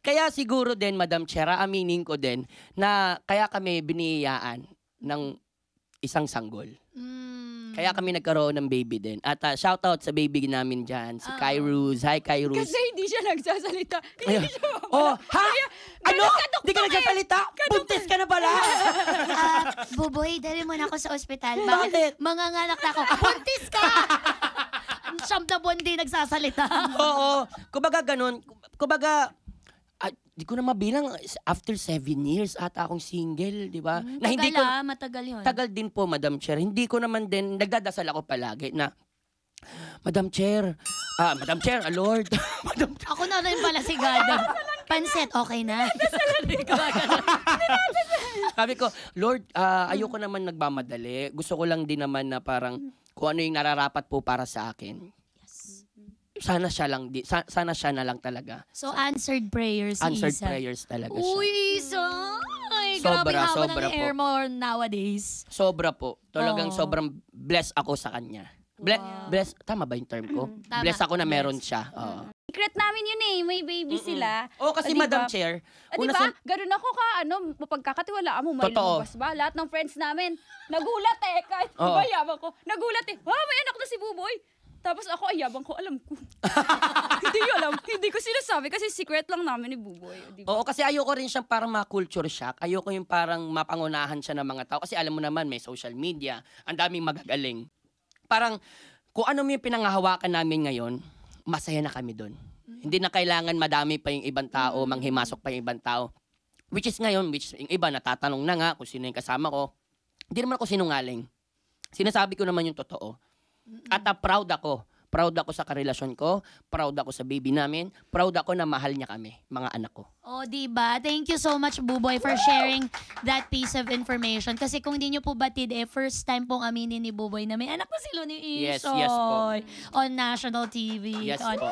Kaya siguro din, Madam Chair, aminin ko din na kaya kami biniyayaan ng isang sanggol. Kaya kami nagkaroon ng baby din. At shoutout sa baby namin dyan, si Kyrus. Hi, Kyrus. Kasi hindi siya nagsasalita. Hindi siya Oh, ha? Ano? Hindi ka nagsasalita? Buntis ka na pala. Buboy, dali mo na ako sa ospital. Bakit? Manganganak na ako. Buntis ka! Siyam na buwan di nagsasalita. Oo. Kumbaga ganun. Kumbaga, di ko na mabilang, after 7 years ata akong single, di ba? Na hindi ko, matagal yun. tagal din po, Madam Chair. Hindi ko naman din, nagdadasal ako palagi na, Madam Chair, Lord. Madam Chair. Ako na rin pala si Gado. Pansit, okay na. Sabi ko, Lord, ayoko naman nagmamadali. Gusto ko lang din naman na parang kung ano yung nararapat po para sa akin. Sana siya na lang talaga. So, answered prayers si Answered Isa. prayers talaga siya. Uy, Isa! Ay, Sobra, grabe hawa sobra ng po. air mo nowadays. Sobra po. Talagang Oh. sobrang blessed ako sa kanya. Bless, tama ba yung term ko? Tama. Bless ako na meron siya. Oo. Secret namin yun eh. May baby sila. Oo, kasi Diba? Madam Chair, Di ba? Ganun ako mapagkakatiwalaan mo, may Totoo. lumabas ba? Lahat ng friends namin, nagulat eh. Kahit Oo. diba, yabang ko, nagulat eh. May anak na si Buboy. Tapos ako, yabang ko, alam ko. Hindi ko alam. Hindi ko sinasabi kasi secret lang namin ni Buboy. Diba? Oo, kasi ayoko rin siyang parang ma-culture shock. Ayoko yung parang mapangunahan siya ng mga tao. Kasi alam mo naman, may social media. Ang daming magagaling. Parang, kung ano yung pinangahawakan namin ngayon, masaya na kami doon. Hindi na kailangan madami pa yung ibang tao, manghimasok pa yung ibang tao. Which is ngayon, yung iba natatanong na nga kung sino yung kasama ko. Hindi naman ako sinungaling. Sinasabi ko naman yung totoo. At proud ako. Proud ako sa karelasyon ko. Proud ako sa baby namin. Proud ako na mahal niya kami, mga anak ko. Oh, diba? Thank you so much, Buboy, for sharing that piece of information. Kasi kung di nyo po batid, first time pong aminin ni Buboy na may anak na sila ni Isoy. Yes po. On national TV. Yes on po.